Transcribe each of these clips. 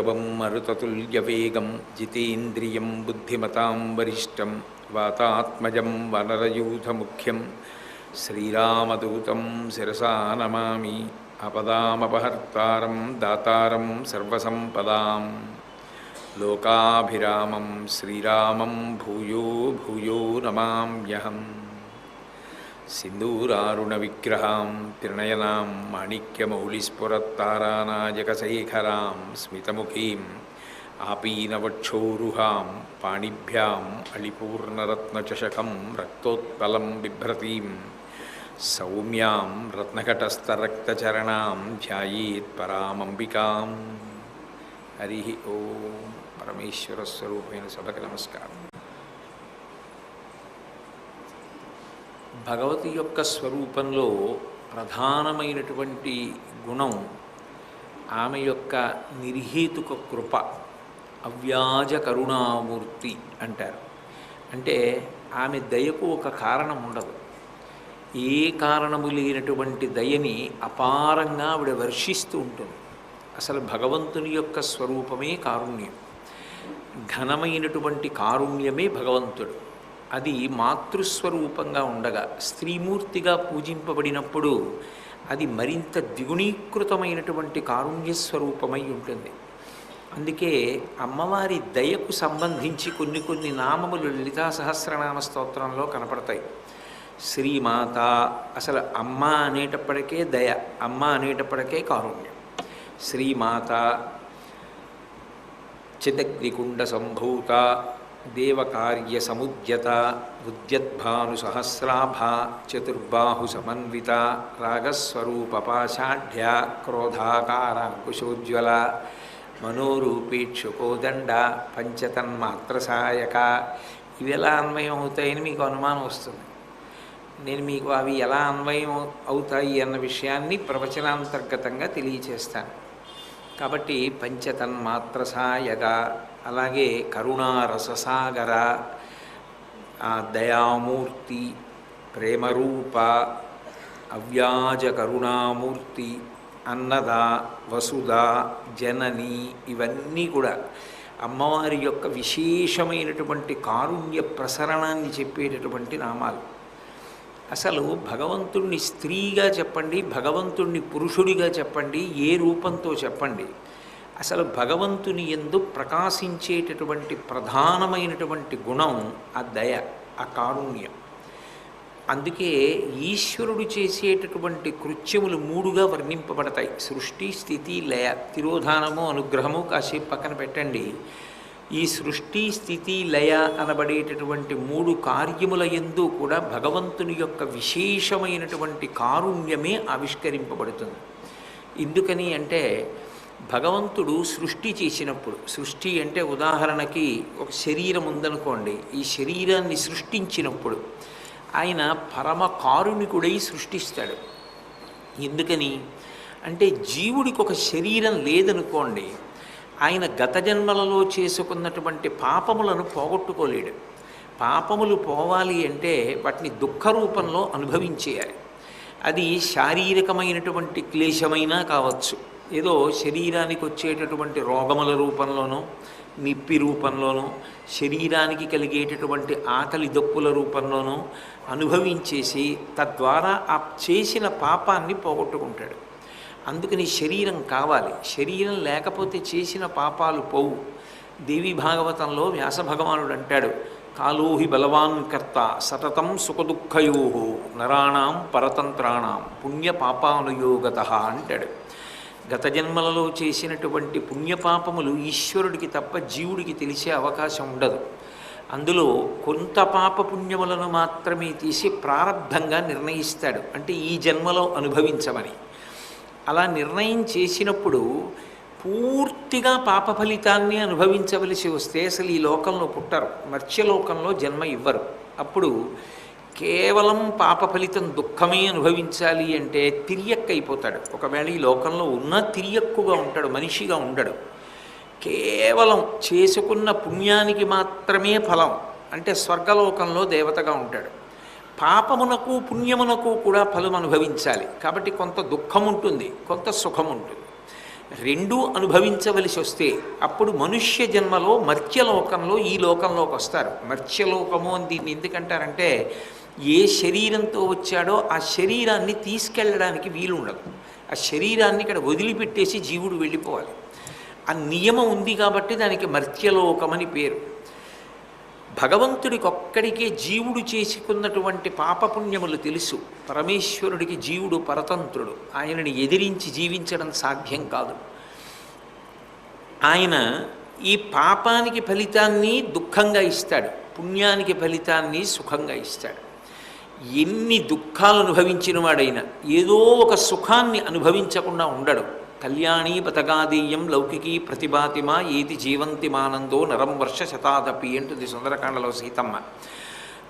మారుతతుల్యవేగం మరుతతుల్యవేగం జితేంద్రియం బుద్ధిమతాం వరిష్టం వాతాత్మజం వనరయూథముఖ్యం శ్రీరామదూతం శిరసా నమామి. ఆపదామపహర్తారం దాతారం సర్వసంపదాం లోకాభిరామం శ్రీరామం భూయో భూయో నమామ్యహం. సింధూరారుణవిగ్రహాం త్రినయనాం మాణిక్యమౌళిస్ఫురత్తారానాయకశేఖరాం స్మితముఖీం ఆపీనవక్షోరుహాం పాణిభ్యాం అళిపూర్ణరత్నచషకం రక్తోత్పలం బిభ్రతీం సౌమ్యాం రత్నఘటస్థరక్తచరణాం ధ్యాయేత్ పరామంబికాం. హరి ఓం. పరమేశ్వర స్వరూపైన సభకి నమస్కారం. భగవతి యొక్క స్వరూపంలో ప్రధానమైనటువంటి గుణం ఆమె యొక్క నిర్హేతుక కృప, అవ్యాజ కరుణామూర్తి అంటారు. అంటే ఆమె దయకు ఒక కారణం ఉండదు. ఏ కారణము లేనటువంటి దయని అపారంగా ఆవిడ వర్షిస్తూ ఉంటుంది. అసలు భగవంతుని యొక్క స్వరూపమే కారుణ్యం. ఘనమైనటువంటి కారుణ్యమే భగవంతుడు. అది మాతృస్వరూపంగా ఉండగా స్త్రీమూర్తిగా పూజింపబడినప్పుడు అది మరింత ద్విగుణీకృతమైనటువంటి కారుణ్యస్వరూపమై ఉంటుంది. అందుకే అమ్మవారి దయకు సంబంధించి కొన్ని నామములు లలితా సహస్రనామ స్తోత్రంలో కనపడతాయి. శ్రీమాత, అసలు అమ్మ అనేటప్పటికే దయ, అమ్మ అనేటప్పటికే కారుణ్యం. శ్రీమాత, చిదగ్నికుండ సంభూత, దేవకార్య సముద్యత, ఉద్యద్భాను సహస్రాభ, చతుర్బాహు సమన్విత, రాగస్వరూప పాషాఢ్య, క్రోధాకారాంకుశోజ్వల, మనోరూపేక్షుకోదండ, పంచతన్మాత్రసాయక. ఇవి ఎలా అన్వయం అవుతాయని మీకు అనుమానం వస్తుంది. నేను మీకు అవి ఎలా అన్వయం అవుతాయి అన్న విషయాన్ని ప్రవచనాంతర్గతంగా తెలియచేస్తాను. కాబట్టి పంచతన్మాత్రసాయక, అలాగే కరుణారససాగర, దయామూర్తి, ప్రేమరూప, అవ్యాజ కరుణామూర్తి, అన్నద, వసుధ, జనని, ఇవన్నీ కూడా అమ్మవారి యొక్క విశేషమైనటువంటి కారుణ్య ప్రసరణాన్ని చెప్పేటటువంటి నామాలు. అసలు భగవంతుణ్ణి స్త్రీగా చెప్పండి, భగవంతుణ్ణి పురుషుడిగా చెప్పండి, ఏ రూపంతో చెప్పండి, అసలు భగవంతుని యందు ప్రకాశించేటటువంటి ప్రధానమైనటువంటి గుణం ఆ దయ, ఆ కారుణ్యం. అందుకే ఈశ్వరుడు చేసేటటువంటి కృత్యములు మూడుగా వర్ణింపబడతాయి: సృష్టి, స్థితి, లయ. తిరోధానము, అనుగ్రహము కాసేపు పక్కన పెట్టండి. ఈ సృష్టి, స్థితి, లయ అనబడేటటువంటి మూడు కార్యముల యందు కూడా భగవంతుని యొక్క విశేషమైనటువంటి కారుణ్యమే ఆవిష్కరింపబడుతుంది. ఎందుకని అంటే భగవంతుడు సృష్టి చేసినప్పుడు, సృష్టి అంటే ఉదాహరణకి ఒక శరీరం ఉందనుకోండి, ఈ శరీరాన్ని సృష్టించినప్పుడు ఆయన పరమ కారుణికుడై సృష్టిస్తాడు. ఎందుకని అంటే జీవుడికి ఒక శరీరం లేదనుకోండి, ఆయన గత జన్మలలో చేసుకున్నటువంటి పాపములను పోగొట్టుకోలేడు. పాపములు పోవాలి అంటే వాటిని దుఃఖ రూపంలో అనుభవించేయాలి. అది శారీరకమైనటువంటి క్లేశమైనా కావచ్చు, ఏదో శరీరానికి వచ్చేటటువంటి రోగముల రూపంలోనో, నిప్పి రూపంలోనో, శరీరానికి కలిగేటటువంటి ఆకలి దప్పుల రూపంలోనో అనుభవించేసి తద్వారా ఆ చేసిన పాపాన్ని పోగొట్టుకుంటాడు. అందుకని శరీరం కావాలి. శరీరం లేకపోతే చేసిన పాపాలు పోవు. దేవి భాగవతంలో వ్యాస భగవానుడు అంటాడు, కాలోహి బలవాన్ కర్త సతతం సుఖదుఃఖయో నరాణాం పరతంత్రాణం పుణ్యపాపానుయోగత అంటాడు. గత జన్మలలో చేసినటువంటి పుణ్యపాపములు ఈశ్వరుడికి తప్ప జీవుడికి తెలిసే అవకాశం ఉండదు. అందులో కొంత పాపపుణ్యములను మాత్రమే తీసి ప్రారబ్ధంగా నిర్ణయిస్తాడు, అంటే ఈ జన్మలో అనుభవించమని. అలా నిర్ణయం చేసినప్పుడు పూర్తిగా పాప ఫలితాన్ని అనుభవించవలసి వస్తే అసలు ఈ లోకంలో పుట్టరు, మర్త్యలోకంలో జన్మ ఇవ్వరు. అప్పుడు కేవలం పాప ఫలితం దుఃఖమే అనుభవించాలి అంటే తిరియక్కైపోతాడు. ఒకవేళ ఈ లోకంలో ఉన్నా తిరియక్కుగా ఉంటాడు, మనిషిగా ఉండడు. కేవలం చేసుకున్న పుణ్యానికి మాత్రమే ఫలం, అంటే స్వర్గలోకంలో దేవతగా ఉంటాడు. పాపమునకు పుణ్యమునకు కూడా ఫలం అనుభవించాలి. కాబట్టి కొంత దుఃఖం ఉంటుంది, కొంత సుఖం ఉంటుంది. రెండూ అనుభవించవలసి వస్తే అప్పుడు మనుష్య జన్మలో మర్త్యలోకంలో ఈ లోకంలోకి వస్తారు. మర్త్యలోకము అని దీన్ని ఎందుకంటారంటే ఏ శరీరంతో వచ్చాడో ఆ శరీరాన్ని తీసుకెళ్ళడానికి వీలు ఉండదు. ఆ శరీరాన్ని ఇక్కడ వదిలిపెట్టేసి జీవుడు వెళ్ళిపోవాలి. ఆ నియమం ఉంది కాబట్టి దానికి మర్త్యలోకమని పేరు. భగవంతుడికొక్కడికే జీవుడు చేసుకున్నటువంటి పాపపుణ్యములు తెలుసు. పరమేశ్వరుడికి జీవుడు పరతంత్రుడు. ఆయనని ఎదిరించి జీవించడం సాధ్యం కాదు. ఆయన ఈ పాపానికి ఫలితాన్ని దుఃఖంగా ఇస్తాడు, పుణ్యానికి ఫలితాన్ని సుఖంగా ఇస్తాడు. ఎన్ని దుఃఖాలు అనుభవించిన వాడైనా ఏదో ఒక సుఖాన్ని అనుభవించకుండా ఉండడు. కళ్యాణీ పతగాదీయం లౌకికీ ప్రతిభాతిమా ఏది జీవంతి మానందో నరం వర్ష శతాదపి అంటుంది సుందరకాండలో సీతమ్మ.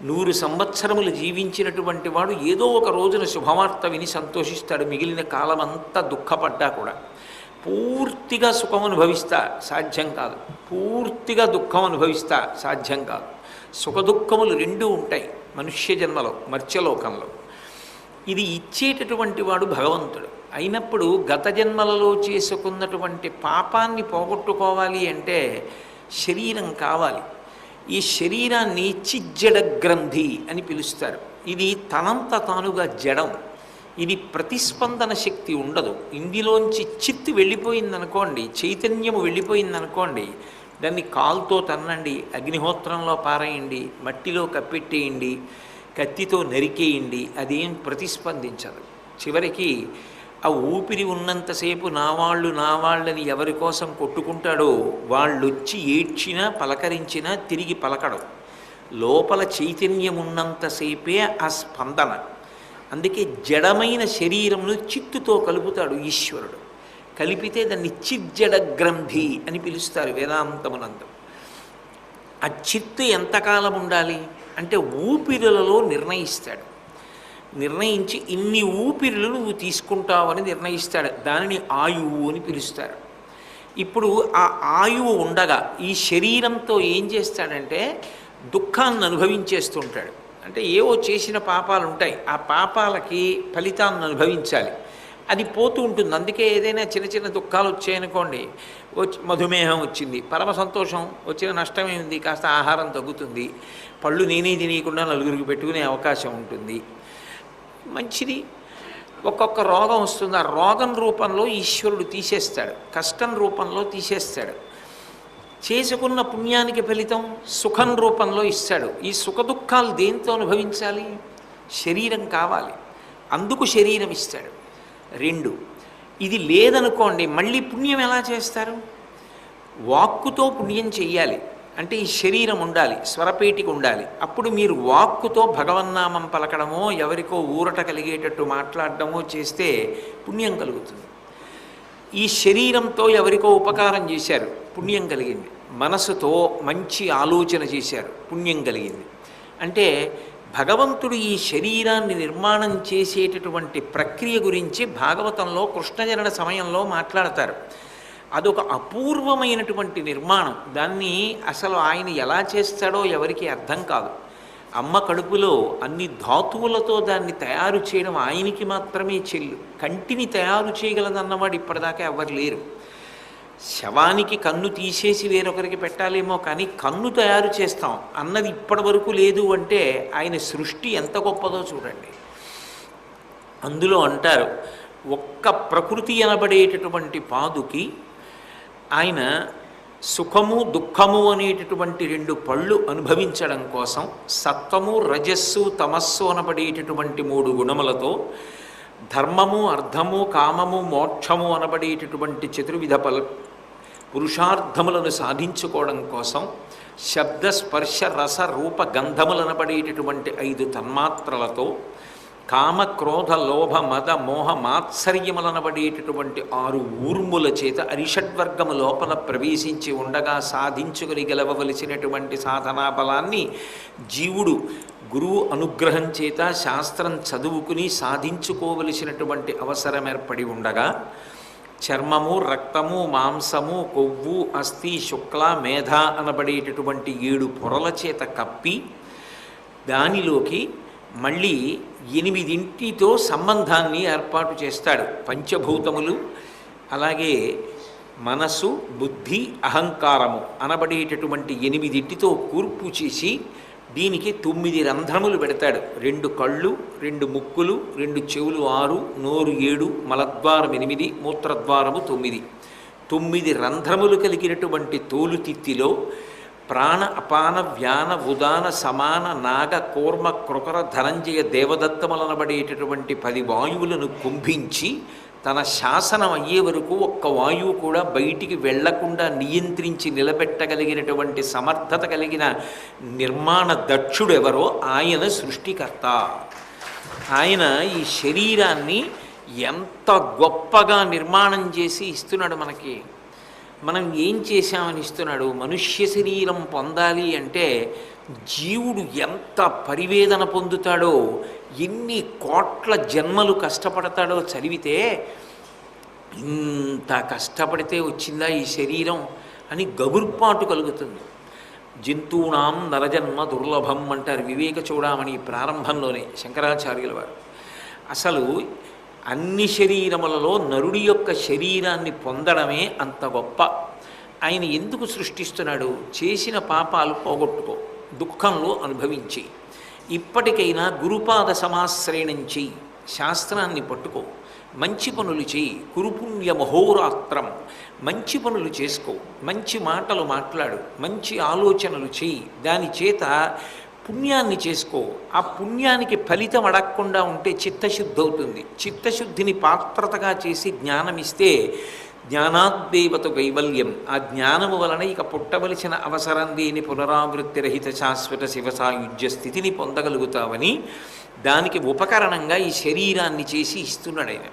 100 సంవత్సరములు జీవించినటువంటి వాడు ఏదో ఒక రోజున శుభవార్త విని సంతోషిస్తాడు. మిగిలిన కాలమంతా దుఃఖపడ్డా కూడా పూర్తిగా సుఖం అనుభవిస్తా సాధ్యం కాదు, పూర్తిగా దుఃఖం అనుభవిస్తా సాధ్యం కాదు. సుఖదుఖములు రెండూ ఉంటాయి మనుష్య జన్మలో, మర్త్యలోకంలో. ఇది ఇచ్చేటటువంటి వాడు భగవంతుడు అయినప్పుడు గత జన్మలలో చేసుకున్నటువంటి పాపాన్ని పోగొట్టుకోవాలి అంటే శరీరం కావాలి. ఈ శరీరాన్ని చిజ్జడ గ్రంథి అని పిలుస్తారు. ఇది తనంత తానుగా జడం. ఇది ప్రతిస్పందన శక్తి ఉండదు. ఇందులోంచి చిత్తు వెళ్ళిపోయిందనుకోండి, చైతన్యము వెళ్ళిపోయిందనుకోండి, దాన్ని కాలుతో తన్నండి, అగ్నిహోత్రంలో పారేయండి, మట్టిలో కప్పెట్టేయండి, కత్తితో నరికేయండి, అదేం ప్రతిస్పందించదు. చివరికి ఆ ఊపిరి ఉన్నంతసేపు నావాళ్ళని ఎవరి కోసం కొట్టుకుంటాడో వాళ్ళొచ్చి ఏడ్చినా పలకరించినా తిరిగి పలకడం. లోపల చైతన్యం ఉన్నంతసేపే ఆ స్పందన. అందుకే జడమైన శరీరమును చిత్తుతో కలుపుతాడు ఈశ్వరుడు. కలిపితే దాన్ని చిజ్జడ గ్రంథి అని పిలుస్తారు వేదాంతమునందు. ఆ చిత్తు ఎంతకాలం ఉండాలి అంటే ఊపిరులలో నిర్ణయిస్తాడు. నిర్ణయించి ఇన్ని ఊపిరులు నువ్వు తీసుకుంటావని నిర్ణయిస్తాడు. దానిని ఆయువు అని పిలుస్తారు. ఇప్పుడు ఆ ఆయువు ఉండగా ఈ శరీరంతో ఏం చేస్తాడంటే దుఃఖాన్ని అనుభవించేస్తుంటాడు. అంటే ఏవో చేసిన పాపాలు ఉంటాయి, ఆ పాపాలకి ఫలితాన్ని అనుభవించాలి. అది పోతూ ఉంటుంది. అందుకే ఏదైనా చిన్న చిన్న దుఃఖాలు వచ్చాయనుకోండి, మధుమేహం వచ్చింది, పరమ సంతోషం, వచ్చిన నష్టమే ఉంది, కాస్త ఆహారం తగ్గుతుంది, పళ్ళు నేనే తినకుండా నలుగురికి పెట్టుకునే అవకాశం ఉంటుంది, మంచిది. ఒక్కొక్క రోగం వస్తుంది, ఆ రోగం రూపంలో ఈశ్వరుడు తీసేస్తాడు, కష్టం రూపంలో తీసేస్తాడు. చేసుకున్న పుణ్యానికి ఫలితం సుఖం రూపంలో ఇస్తాడు. ఈ సుఖ దుఃఖాలు దేంతో అనుభవించాలి? శరీరం కావాలి, అందుకు శరీరం ఇస్తాడు. 2, ఇది లేదనుకోండి మళ్ళీ పుణ్యం ఎలా చేస్తారు? వాక్కుతో పుణ్యం చెయ్యాలి. అంటే ఈ శరీరం ఉండాలి, స్వరపేటికి ఉండాలి. అప్పుడు మీరు వాక్కుతో భగవన్నామం పలకడమో ఎవరికో ఊరట కలిగేటట్టు మాట్లాడడమో చేస్తే పుణ్యం కలుగుతుంది. ఈ శరీరంతో ఎవరికో ఉపకారం చేశారు, పుణ్యం కలిగింది. మనసుతో మంచి ఆలోచన చేశారు, పుణ్యం కలిగింది. అంటే భగవంతుడు ఈ శరీరాన్ని నిర్మాణం చేసేటటువంటి ప్రక్రియ గురించి భాగవతంలో కృష్ణజనన సమయంలో మాట్లాడతారు. అదొక అపూర్వమైనటువంటి నిర్మాణం. దాన్ని అసలు ఆయన ఎలా చేస్తాడో ఎవరికి అర్థం కాదు. అమ్మ కడుపులో అన్ని ధాతువులతో దాన్ని తయారు చేయడం ఆయనకి మాత్రమే చెల్లు. కంటిని తయారు చేయగలదన్నవాడు ఇప్పటిదాకా ఎవరు లేరు. శవానికి కన్ను తీసేసి వేరొకరికి పెట్టాలేమో కానీ కన్ను తయారు చేస్తాం అన్నది ఇప్పటి వరకు లేదు. అంటే ఆయన సృష్టి ఎంత గొప్పదో చూడండి. అందులో అంటారు, ఒక్క ప్రకృతి అనబడేటటువంటి పాదుకి ఆయన సుఖము దుఃఖము అనేటటువంటి 2 పళ్ళు అనుభవించడం కోసం సత్వము రజస్సు తమస్సు అనబడేటటువంటి 3 గుణములతో ధర్మము అర్థము కామము మోక్షము అనబడేటటువంటి చతుర్విధ పురుషార్థములను సాధించుకోవడం కోసం శబ్ద స్పర్శ రస రూప గంధములనబడేటటువంటి 5 తన్మాత్రలతో కామ క్రోధ లోభ మద మోహ మాత్సర్యములనబడేటటువంటి 6 ఊర్ముల చేత అరిషడ్వర్గము లోపల ప్రవేశించి ఉండగా సాధించుకుని గెలవవలసినటువంటి సాధనా బలాన్ని జీవుడు గురువు అనుగ్రహం చేత శాస్త్రం చదువుకుని సాధించుకోవలసినటువంటి అవసరం ఏర్పడి ఉండగా చర్మము రక్తము మాంసము కొవ్వు అస్థి శుక్ల మేధ అనబడేటటువంటి 7 పొరల చేత కప్పి దానిలోకి మళ్ళీ 8 సంబంధాన్ని ఏర్పాటు చేస్తాడు. పంచభూతములు, అలాగే మనసు, బుద్ధి, అహంకారము అనబడేటటువంటి 8టితో కూర్పు చేసి దీనికి 9 రంధ్రములు పెడతాడు. 2 కళ్ళు, 2 ముక్కులు, 2 చెవులు 6, నోరు 7, మలద్వారం 8, మూత్రద్వారము 9. 9 రంధ్రములు కలిగినటువంటి తోలుతిత్తిలో ప్రాణ, అపాన, వ్యాన, ఉదాన, సమాన, నాగ, కూర్మ, కృకర, ధనంజయ, దేవదత్తములనబడేటటువంటి 10 వాయువులను కుంభించి తన శాసనం అయ్యే వరకు ఒక్క వాయువు కూడా బయటికి వెళ్లకుండా నియంత్రించి నిలబెట్టగలిగినటువంటి సమర్థత కలిగిన నిర్మాణ దక్షుడు ఎవరో ఆయన సృష్టికర్త. ఆయన ఈ శరీరాన్ని ఎంత గొప్పగా నిర్మాణం చేసి ఇస్తున్నాడు మనకి. మనం ఏం చేశామని ఇస్తున్నాడు? మనుష్య శరీరం పొందాలి అంటే జీవుడు ఎంత పరివేదన పొందుతాడో, ఎన్ని కోట్ల జన్మలు కష్టపడతాడో చదివితే ఇంత కష్టపడితే వచ్చిందా ఈ శరీరం అని గగుర్పాటు కలుగుతుంది. జంతువునాం నరజన్మ దుర్లభం అంటారు వివేక చూడమని ప్రారంభంలోనే శంకరాచార్యుల వారు. అసలు అన్ని శరీరములలో నరుడి యొక్క శరీరాన్ని పొందడమే అంత గొప్ప. ఆయన ఎందుకు సృష్టిస్తున్నాడు? చేసిన పాపాలు పోగొట్టుకో, దుఃఖంలో అనుభవించి, ఇప్పటికైనా గురుపాద సమాశ్రయణం చెయ్యి, శాస్త్రాన్ని పట్టుకో, మంచి పనులు చెయ్యి, కురుపుణ్య మహోరాత్రం, మంచి పనులు చేసుకో, మంచి మాటలు మాట్లాడు, మంచి ఆలోచనలు చెయ్యి, దాని చేత పుణ్యాన్ని చేసుకో. ఆ పుణ్యానికి ఫలితం అడగకుండా ఉంటే చిత్తశుద్ధి అవుతుంది. చిత్తశుద్ధిని పాత్రతగా చేసి జ్ఞానమిస్తే జ్ఞానాద్దేవత కైవల్యం. ఆ జ్ఞానము వలన ఇక పుట్టవలసిన అవసరం లేని పునరావృత్తి రహిత శాశ్వత శివసాయుజ్య స్థితిని పొందగలుగుతావని దానికి ఉపకరణంగా ఈ శరీరాన్ని చేసి ఇస్తున్నాడు ఆయన.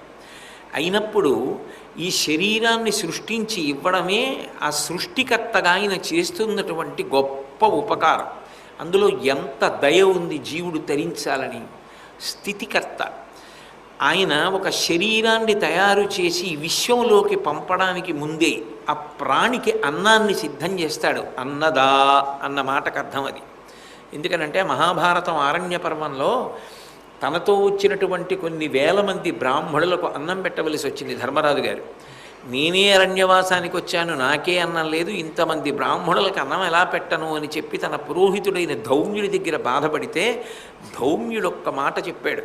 అయినప్పుడు ఈ శరీరాన్ని సృష్టించి ఇవ్వడమే ఆ సృష్టికర్తగా ఆయన చేస్తున్నటువంటి గొప్ప ఉపకారం. అందులో ఎంత దయ ఉంది జీవుడు తరించాలని. స్థితికర్త ఆయన ఒక శరీరాన్ని తయారు చేసి విశ్వంలోకి పంపడానికి ముందే ఆ ప్రాణికి అన్నాన్ని సిద్ధం చేస్తాడు. అన్నదా అన్న మాటకు అర్థం అది. ఎందుకనంటే మహాభారతం ఆరణ్య పర్వంలో తనతో వచ్చినటువంటి కొన్ని వేల మంది బ్రాహ్మణులకు అన్నం పెట్టవలసి వచ్చింది ధర్మరాజు గారు. నేనే అరణ్యవాసానికి వచ్చాను, నాకే అన్నం లేదు, ఇంతమంది బ్రాహ్మణులకు అన్నం ఎలా పెట్టను అని చెప్పి తన పురోహితుడైన ధౌమ్యుడి దగ్గర బాధపడితే ధౌమ్యుడు ఒక్క మాట చెప్పాడు,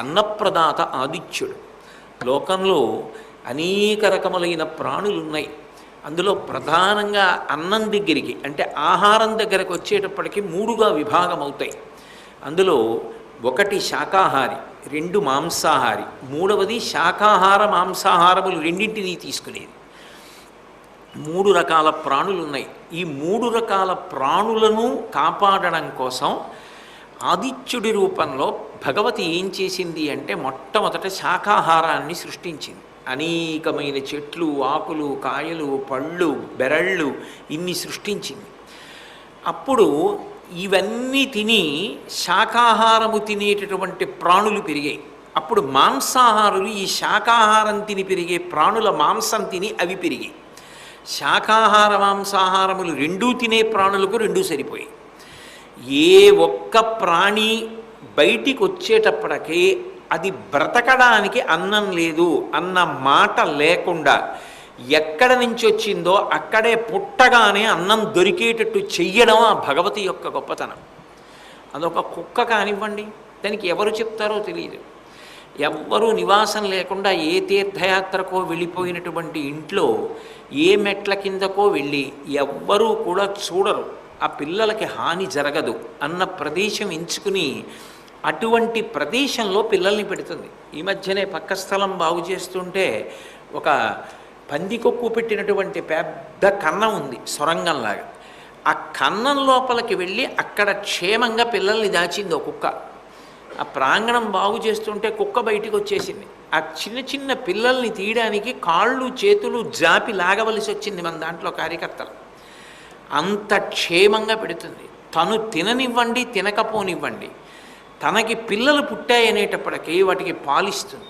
అన్నప్రదాత ఆదిత్యుడు. లోకంలో అనేక రకములైన ప్రాణులు ఉన్నాయి. అందులో ప్రధానంగా అన్నం దగ్గరికి అంటే ఆహారం దగ్గరకు వచ్చేటప్పటికి 3గా విభాగం అవుతాయి. అందులో 1 శాకాహారి, 2 మాంసాహారి, 3వది శాకాహార మాంసాహారములు రెండింటినీ తీసుకునేది. 3 రకాల ప్రాణులు ఉన్నాయి. ఈ 3 రకాల ప్రాణులను కాపాడడం కోసం ఆదిత్యుడి రూపంలో భగవతి ఏం చేసింది అంటే మొట్టమొదట శాకాహారాన్ని సృష్టించింది. అనేకమైన చెట్లు, ఆకులు, కాయలు, పళ్ళు, బెరళ్ళు ఇన్ని సృష్టించింది. అప్పుడు ఇవన్నీ తిని శాకాహారము తినేటటువంటి ప్రాణులు పెరిగాయి. అప్పుడు మాంసాహారులు ఈ శాకాహారం తిని పెరిగే ప్రాణుల మాంసం తిని అవి పెరిగాయి. శాకాహార మాంసాహారములు రెండూ తినే ప్రాణులకు 2 సరిపోయాయి. ఏ ఒక్క ప్రాణి బయటికి వచ్చేటప్పటికీ అది బ్రతకడానికి అన్నం లేదు అన్న మాట లేకుండా ఎక్కడ నుంచి వచ్చిందో అక్కడే పుట్టగానే అన్నం దొరికేటట్టు చెయ్యడం ఆ భగవతి యొక్క గొప్పతనం. అదొక కుక్క కానివ్వండి, దానికి ఎవరు చెప్తారో తెలియదు. ఎవ్వరూ నివాసం లేకుండా ఏ తీర్థయాత్రకో వెళ్ళిపోయినటువంటి ఇంట్లో ఏ మెట్ల కిందకో వెళ్ళి ఎవ్వరూ కూడా చూడరు, ఆ పిల్లలకి హాని జరగదు అన్న ప్రదేశం ఎంచుకుని అటువంటి ప్రదేశంలో పిల్లల్ని పెడుతుంది. ఈ మధ్యనే పక్క స్థలం బాగు చేస్తుంటే ఒక పందికొక్కు పెట్టినటువంటి పెద్ద కన్నం ఉంది, సొరంగంలాగా. ఆ కన్నం లోపలికి వెళ్ళి అక్కడ క్షేమంగా పిల్లల్ని దాచింది ఒక కుక్క. ఆ ప్రాంగణం బాగు చేస్తుంటే కుక్క బయటికి వచ్చేసింది. ఆ చిన్న చిన్న పిల్లల్ని తీయడానికి కాళ్ళు చేతులు జాపి లాగవలసి వచ్చింది మన దాంట్లో కార్యకర్తలు. అంత క్షేమంగా పెడుతుంది. తను తిననివ్వండి, తినకపోనివ్వండి, తనకి పిల్లలు పుట్టాయనేటప్పటికీ వాటికి పాలిస్తుంది.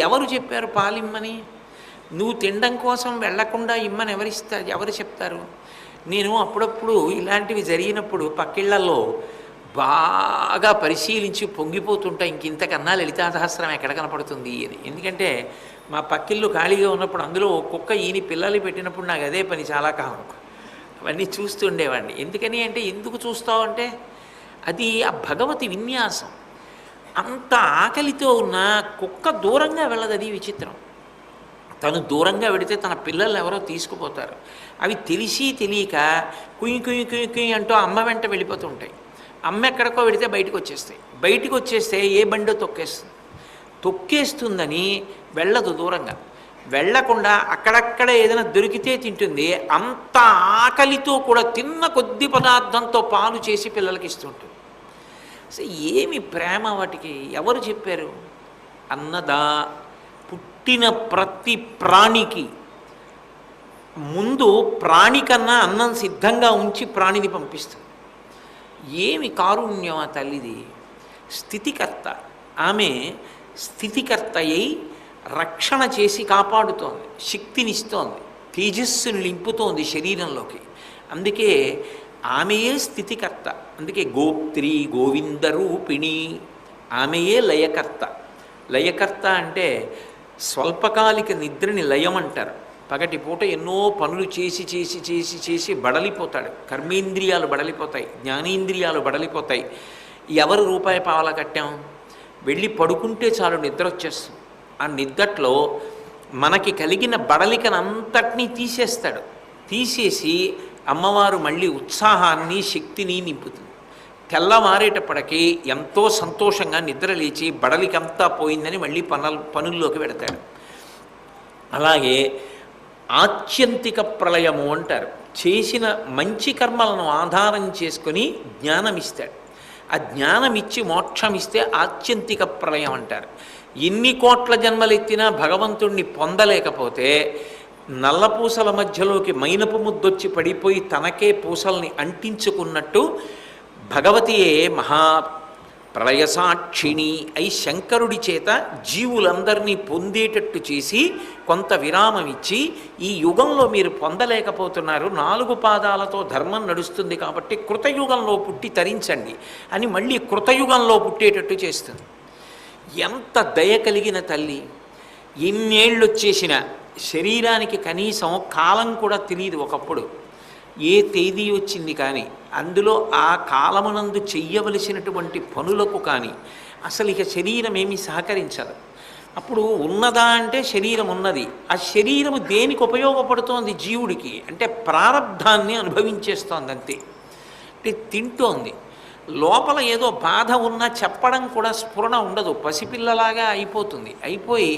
ఎవరు చెప్పారు పాలిమ్మని? నువ్వు తినడం కోసం వెళ్లకుండా ఇమ్మని ఎవరు చెప్తారు? నేను అప్పుడప్పుడు ఇలాంటివి జరిగినప్పుడు పక్కిళ్లలో బాగా పరిశీలించి పొంగిపోతుంటా ఇంకింతకన్నా లలితా సహస్రం ఎక్కడ కనపడుతుంది అని. ఎందుకంటే మా పక్కిళ్ళు ఖాళీగా ఉన్నప్పుడు అందులో కుక్క ఈయన పిల్లలు పెట్టినప్పుడు నాకు అదే పని చాలా కాలం. అవన్నీ చూస్తుండేవాడిని. ఎందుకని అంటే ఎందుకు చూస్తావు అంటే అది ఆ భగవతి విన్యాసం. అంత ఆకలితో ఉన్న కుక్క దూరంగా వెళ్ళదు. అది విచిత్రం. తను దూరంగా వెడితే తన పిల్లలు ఎవరో తీసుకుపోతారు. అవి తెలిసి తెలియక కుయ్యి కుయ్యి కుయ్యి కుయ్యి అంటూ అమ్మ వెంట వెళ్ళిపోతూ ఉంటాయి. అమ్మ ఎక్కడికో వెడితే బయటకు వచ్చేస్తాయి. బయటికి వచ్చేస్తే ఏ బండో తొక్కేస్తుందని వెళ్ళదు దూరంగా. వెళ్ళకుండా అక్కడక్కడ ఏదైనా దొరికితే తింటుంది. అంత ఆకలితో కూడా తిన్న కొద్ది పదార్థంతో పాలు చేసి పిల్లలకి ఇస్తుంటుంది. అసలు ఏమి ప్రేమ వాటికి ఎవరు చెప్పారు? అన్నదా పుట్టిన ప్రతి ప్రాణికి ముందు ప్రాణి కన్నా అన్నం సిద్ధంగా ఉంచి ప్రాణిని పంపిస్తుంది. ఏమి కారుణ్యం ఆ తల్లిది! స్థితికర్త. ఆమె స్థితికర్త అయి రక్షణ చేసి కాపాడుతోంది, శక్తినిస్తోంది, తేజస్సును నింపుతోంది శరీరంలోకి. అందుకే ఆమెయే స్థితికర్త. అందుకే గోప్త్రి గోవిందరూపిణి. ఆమెయే లయకర్త. లయకర్త అంటే స్వల్పకాలిక నిద్రని లయం అంటారు. పగటి పూట ఎన్నో పనులు చేసి చేసి చేసి చేసి బడలిపోతాడు. కర్మేంద్రియాలు బడలిపోతాయి, జ్ఞానేంద్రియాలు బడలిపోతాయి. ఎవరు రూపాయి పావలా కట్టాం? వెళ్ళి పడుకుంటే చాలు నిద్ర వచ్చేస్తుంది. ఆ నిద్రలో మనకి కలిగిన బడలికనంతటినీ తీసేస్తాడు. తీసేసి అమ్మవారు మళ్ళీ ఉత్సాహాన్ని శక్తిని నింపుతుంది. తెల్లవారేటప్పటికీ ఎంతో సంతోషంగా నిద్ర లేచి బడలికంతా పోయిందని మళ్ళీ పనుల్లోకి పెడతాడు. అలాగే ఆత్యంతిక ప్రళయము అంటారు. చేసిన మంచి కర్మలను ఆధారం చేసుకొని జ్ఞానమిస్తాడు. ఆ జ్ఞానమిచ్చి మోక్షమిస్తే ఆత్యంతిక ప్రళయం అంటారు. ఎన్ని కోట్ల జన్మలెత్తినా భగవంతుణ్ణి పొందలేకపోతే నల్లపూసల మధ్యలోకి మైనపు ముద్దొచ్చి పడిపోయి తనకే పూసల్ని అంటించుకున్నట్టు భగవతియే మహా ప్రళయసాక్షిణి అయి శంకరుడి చేత జీవులందరినీ పొందేటట్టు చేసి కొంత విరామం ఇచ్చి, ఈ యుగంలో మీరు పొందలేకపోతున్నారు, 4 పాదాలతో ధర్మం నడుస్తుంది కాబట్టి కృతయుగంలో పుట్టి తరించండి అని మళ్ళీ కృతయుగంలో పుట్టేటట్టు చేస్తుంది. ఎంత దయ కలిగిన తల్లి! ఎన్నేళ్ళు వచ్చేసిన శరీరానికి కనీసం కాలం కూడా తెలియదు. ఒకప్పుడు ఏ తేదీ వచ్చింది కానీ అందులో ఆ కాలమునందు చెయ్యవలసినటువంటి పనులకు కానీ అసలు ఇక శరీరం ఏమీ సహకరించదు. అప్పుడు ఉన్నదా అంటే శరీరం ఉన్నది. ఆ శరీరము దేనికి ఉపయోగపడుతోంది జీవుడికి అంటే ప్రారబ్ధాన్ని అనుభవించేస్తోంది అంతే. అంటే తింటోంది. లోపల ఏదో బాధ ఉన్నా చెప్పడం కూడా స్ఫురణ ఉండదు. పసిపిల్లలాగా అయిపోతుంది. అయిపోయి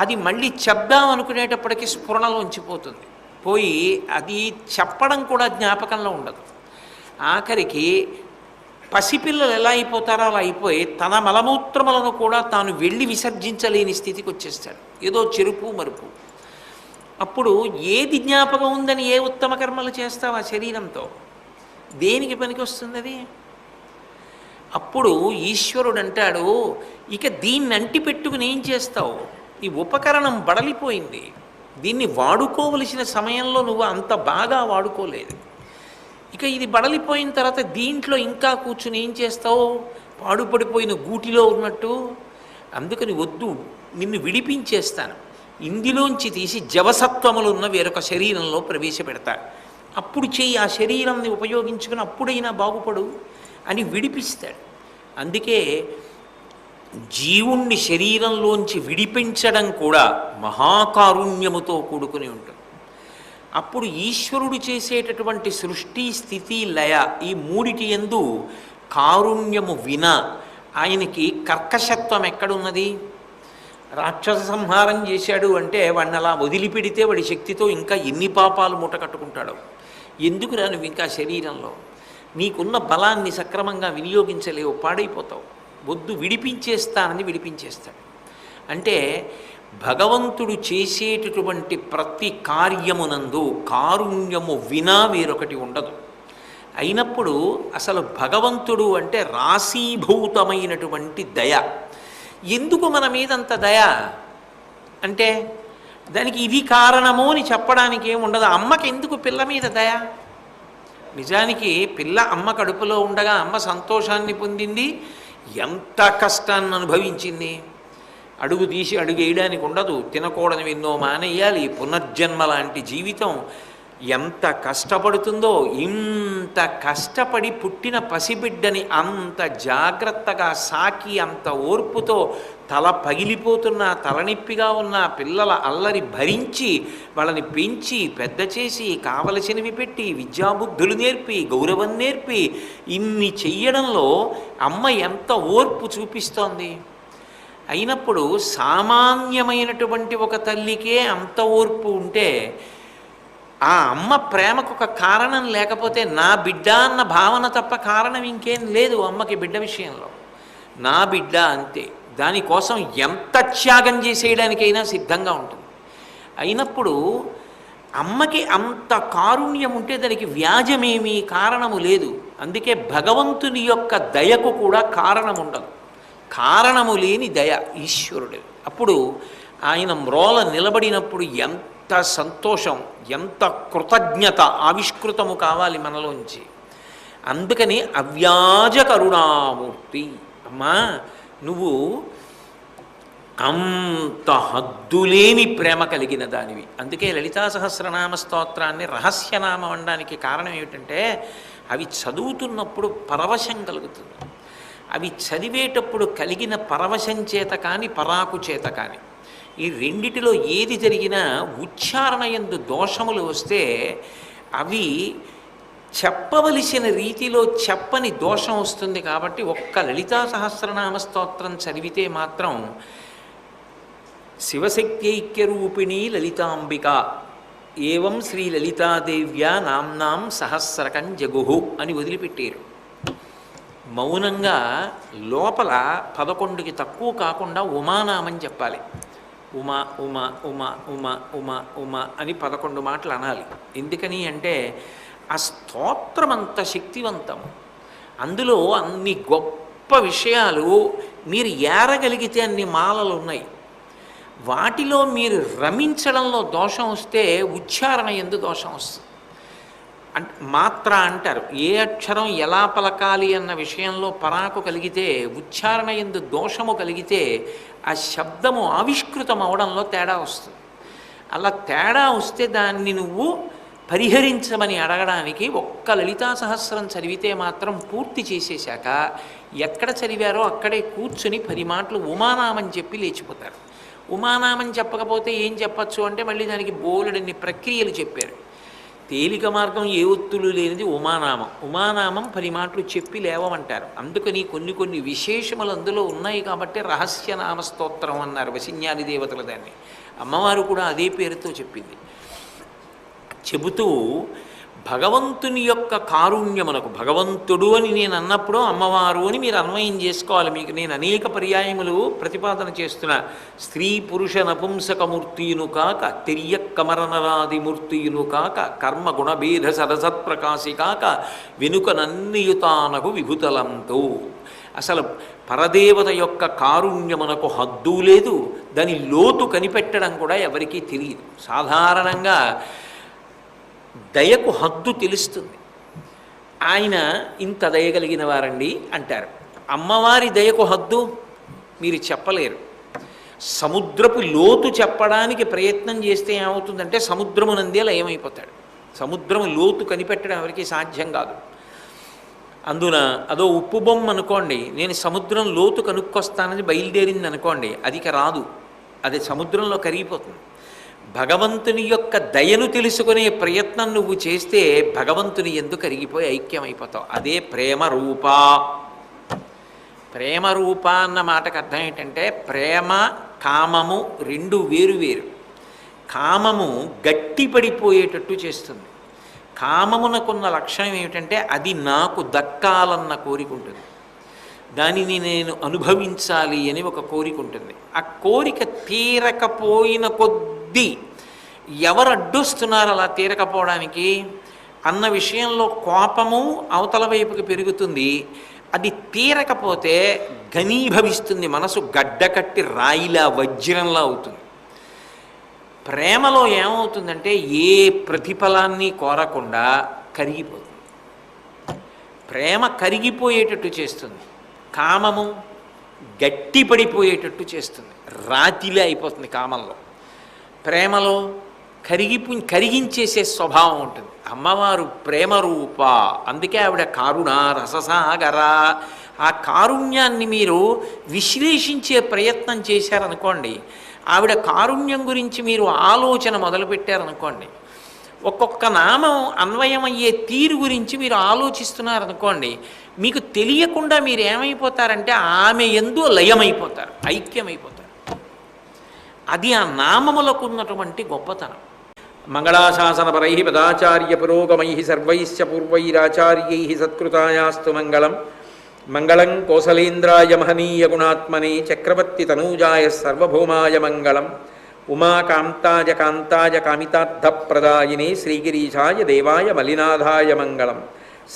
అది మళ్ళీ చెప్దాం అనుకునేటప్పటికీ స్ఫురణలోంచిపోతుంది. పోయి అది చెప్పడం కూడా జ్ఞాపకంలో ఉండదు. ఆఖరికి పసిపిల్లలు ఎలా అయిపోతారో అలా అయిపోయి తన మలమూత్రములను కూడా తాను వెళ్ళి విసర్జించలేని స్థితికి వచ్చేస్తాడు. ఏదో చెరుపు మరుపు. అప్పుడు ఏది జ్ఞాపకం ఉందని ఏ ఉత్తమ కర్మలు చేస్తావు ఆ శరీరంతో? దేనికి పనికి వస్తుంది అది? అప్పుడు ఈశ్వరుడు అంటాడు, ఇక దీన్ని అంటి పెట్టుకుని ఏం చేస్తావు? ఈ ఉపకరణం బడలిపోయింది. దీన్ని వాడుకోవలసిన సమయంలో నువ్వు అంత బాగా వాడుకోలేదు. ఇక ఇది బడలిపోయిన తర్వాత దీంట్లో ఇంకా కూర్చుని ఏం చేస్తావు? పాడుపడిపోయిన గూటిలో ఉన్నట్టు. అందుకని వద్దు, నిన్ను విడిపించేస్తాను, ఇందులోంచి తీసి జవసత్వములు ఉన్న వేరొక శరీరంలో ప్రవేశపెడతా, అప్పుడు చెయ్యి, ఆ శరీరాన్ని ఉపయోగించుకుని అప్పుడైనా బాగుపడు అని విడిపిస్తాడు. అందుకే జీవుణ్ణి శరీరంలోంచి విడిపించడం కూడా మహాకారుణ్యముతో కూడుకుని ఉంటుంది. అప్పుడు ఈశ్వరుడు చేసేటటువంటి సృష్టి స్థితి లయ ఈ మూడిటి యందు కారుణ్యము విన ఆయనకి కర్కశత్వం ఎక్కడున్నది? రాక్షస సంహారం చేశాడు అంటే వాడిని అలా వదిలిపెడితే వాడి శక్తితో ఇంకా ఎన్ని పాపాలు మూట కట్టుకుంటాడో. ఎందుకు రా నువ్వు ఇంకా శరీరంలో? నీకున్న బలాన్ని సక్రమంగా వినియోగించలేవు, పాడైపోతావు. వద్దు, విడిపించేస్తానని విడిపించేస్తాడు. అంటే భగవంతుడు చేసేటటువంటి ప్రతి కార్యమునందు కారుణ్యము వినా వేరొకటి ఉండదు. అయినప్పుడు అసలు భగవంతుడు అంటే రాశీభూతమైనటువంటి దయ. ఎందుకు మన మీదంత దయ అంటే దానికి ఇది కారణము అని చెప్పడానికి ఏముండదు. అమ్మకి ఎందుకు పిల్ల మీద దయ? నిజానికి పిల్ల అమ్మ కడుపులో ఉండగా అమ్మ సంతోషాన్ని పొందింది, ఎంత కష్టాన్ని అనుభవించింది. అడుగు తీసి అడుగు వేయడానికి ఉండదు, తినకూడని ఎన్నో మానేయాలి, పునర్జన్మ లాంటి జీవితం. ఎంత కష్టపడుతుందో. ఇంత కష్టపడి పుట్టిన పసిబిడ్డని అంత జాగ్రత్తగా సాకి, అంత ఓర్పుతో తల పగిలిపోతున్న, తలనొప్పిగా ఉన్న పిల్లల అల్లరి భరించి వాళ్ళని పెంచి పెద్ద చేసి కావలసినవి పెట్టి విద్యాబుద్ధులు నేర్పి గౌరవం నేర్పి ఇన్ని చెయ్యడంలో అమ్మ ఎంత ఓర్పు చూపిస్తోంది. అయినప్పుడు సామాన్యమైనటువంటి ఒక తల్లికే అంత ఓర్పు ఉంటే, ఆ అమ్మ ప్రేమకు ఒక కారణం లేకపోతే నా బిడ్డ అన్న భావన తప్ప కారణం ఇంకేం లేదు అమ్మకి బిడ్డ విషయంలో. నా బిడ్డ అంతే, దానికోసం ఎంత త్యాగం చేసేయడానికైనా సిద్ధంగా ఉంటుంది. అయినప్పుడు అమ్మకి అంత కారుణ్యం ఉంటే దానికి వ్యాజమేమీ కారణము లేదు. అందుకే భగవంతుని యొక్క దయకు కూడా కారణం ఉండదు. కారణము లేని దయ ఈశ్వరుడు. అప్పుడు ఆయన మ్రోల నిలబడినప్పుడు ఎంత సంతోషం, ఎంత కృతజ్ఞత ఆవిష్కృతము కావాలి మనలోంచి. అందుకని అవ్యాజ కరుణామూర్తి. అమ్మా, నువ్వు అంత హద్దులేని ప్రేమ కలిగిన దానివి. అందుకే లలితా సహస్రనామ స్తోత్రాన్ని రహస్యనామం అనడానికి కారణం ఏమిటంటే, అవి చదువుతున్నప్పుడు పరవశం కలుగుతుంది. అవి చదివేటప్పుడు కలిగిన పరవశం చేత కానీ పరాకు చేత కానీ, ఈ రెండిటిలో ఏది జరిగినా ఉచ్చారణ యందు దోషములు వస్తే అవి చెప్పవలసిన రీతిలో చెప్పని దోషం వస్తుంది. కాబట్టి ఒక్క లలితా సహస్రనామ స్తోత్రం చదివితే మాత్రం శివశక్త్యైక్యరూపిణీ లలితాంబిక ఏవం శ్రీ లలితాదేవ్యా నామ్నాం సహస్రకం జగుహు అని వదిలిపెట్టారు. మౌనంగా లోపల 11కి తక్కువ కాకుండా ఉమానామని చెప్పాలి. ఉమా ఉమా ఉమా ఉమా ఉమా ఉమా అని 11 మాటలు అనాలి. ఎందుకని అంటే ఆ స్తోత్రం అంత శక్తివంతము. అందులో అన్ని గొప్ప విషయాలు మీరు ఏరగలిగితే అన్ని మాలలు ఉన్నాయి. వాటిలో మీరు రమించడంలో దోషం వస్తే ఉచ్చారణ యందు దోషం వస్తుంది. మాత్ర అంటారు, ఏ అక్షరం ఎలా పలకాలి అన్న విషయంలో పరాకు కలిగితే, ఉచ్చారణ యందు దోషము కలిగితే ఆ శబ్దము ఆవిష్కృతం అవడంలో తేడా వస్తుంది. అలా తేడా వస్తే దాన్ని నువ్వు పరిహరించమని అడగడానికి ఒక్క లలితా సహస్రం చదివితే మాత్రం పూర్తి చేసేశాక ఎక్కడ చదివారో అక్కడే కూర్చుని 10 మాటలు ఉమానామని చెప్పి లేచిపోతారు. ఉమానామం చెప్పకపోతే ఏం చెప్పచ్చు అంటే మళ్ళీ దానికి బోలెడన్ని ప్రక్రియలు చెప్పారు. తేలిక మార్గం ఏ ఒత్తులు లేనిది ఉమానామం. ఉమానామం 10 మాటలు చెప్పి లేవమంటారు. అందుకని కొన్ని విశేషములు అందులో ఉన్నాయి కాబట్టి రహస్యనామ స్తోత్రం అన్నారు వశిన్యాది దేవతల దాన్ని. అమ్మవారు కూడా అదే పేరుతో చెప్పింది. చెబుతూ భగవంతుని యొక్క కారుణ్యమునకు, భగవంతుడు అని నేను అన్నప్పుడు అమ్మవారు అని మీరు అన్వయం చేసుకోవాలి. మీకు నేను అనేక పర్యాయములు ప్రతిపాదన చేస్తున్నా. స్త్రీ పురుష నపుంసకమూర్తియును కాక, తిర్య కమరనరాదిమూర్తియును కాక, కర్మ గుణభేద సరసత్ప్రకాశి కాక, వెనుక నన్నియుతానకు విభుతలంతో. అసలు పరదేవత యొక్క కారుణ్యమునకు హద్దు లేదు, దాని లోతు కనిపెట్టడం కూడా ఎవరికీ తెలియదు. సాధారణంగా దయకు హద్దు తెలుస్తుంది. ఆయన ఇంత దయగలిగిన వారండి అంటారు. అమ్మవారి దయకు హద్దు మీరు చెప్పలేరు. సముద్రపు లోతు చెప్పడానికి ప్రయత్నం చేస్తే ఏమవుతుందంటే సముద్రమునందే లయమైపోతాడు. సముద్రము లోతు కనిపెట్టడం ఎవరికి సాధ్యం కాదు. అందున అదో ఉప్పు బొమ్మ అనుకోండి, నేను సముద్రం లోతు కనుక్కొస్తానని బయలుదేరింది అనుకోండి, అది రాదు, అది సముద్రంలో కరిగిపోతుంది. భగవంతుని యొక్క దయను తెలుసుకునే ప్రయత్నం నువ్వు చేస్తే భగవంతుని ఎందుకు కరిగిపోయి ఐక్యమైపోతావు. అదే ప్రేమ రూప. ప్రేమ రూప అన్న మాటకు అర్థం ఏంటంటే ప్రేమ కామము రెండు వేరు వేరు. కామము గట్టిపడిపోయేటట్టు చేస్తుంది. కామమునకున్న లక్షణం ఏమిటంటే అది నాకు దక్కాలన్న కోరిక ఉంటుంది, దానిని నేను అనుభవించాలి అని ఒక కోరిక ఉంటుంది. ఆ కోరిక తీరకపోయిన కొద్దీ ఎవరు అడ్డొస్తున్నారు అలా తీరకపోవడానికి అన్న విషయంలో కోపము అవతల వైపుకి పెరుగుతుంది. అది తీరకపోతే ఘనీభవిస్తుంది, మనసు గడ్డకట్టి రాయిలా వజ్రంలా అవుతుంది. ప్రేమలో ఏమవుతుందంటే ఏ ప్రతిఫలాన్ని కోరకుండా కరిగిపోతుంది. ప్రేమ కరిగిపోయేటట్టు చేస్తుంది, కామము గట్టిపడిపోయేటట్టు చేస్తుంది, రాతిలే అయిపోతుంది కామంలో. ప్రేమలో కరిగించేసే స్వభావం ఉంటుంది. అమ్మవారు ప్రేమ రూప, అందుకే ఆవిడ కారుణ రససాగర. ఆ కారుణ్యాన్ని మీరు విశ్లేషించే ప్రయత్నం చేశారనుకోండి, ఆవిడ కారుణ్యం గురించి మీరు ఆలోచన మొదలుపెట్టారనుకోండి, ఒక్కొక్క నామం అన్వయమయ్యే తీరు గురించి మీరు ఆలోచిస్తున్నారనుకోండి, మీకు తెలియకుండా మీరు ఏమైపోతారంటే ఆమె యందు లయమైపోతారు, ఐక్యమైపోతారు. అది ఆ నామములకు ఉన్నటువంటి గొప్పతనం. మంగళాశాసనపరై పదాచార్య పురోగమై సర్వైశ్చ పూర్వైరాచార్యై సత్కృతాయాస్తు మంగళం. మంగళం కోసలేంద్రాయ మహనీయ గుణాత్మనే చక్రవర్తి తనూజాయ సర్వభౌమాయ మంగళం. ఉమాకాంతాయ కాంతాయ కామితార్థప్రదాయినే శ్రీగిరీశాయ దేవాయ మలినాథాయ మంగళం.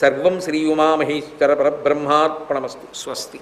సర్వం శ్రీ ఉమామహేశ్వర పరబ్రహ్మార్పణమస్తు. స్వస్తి.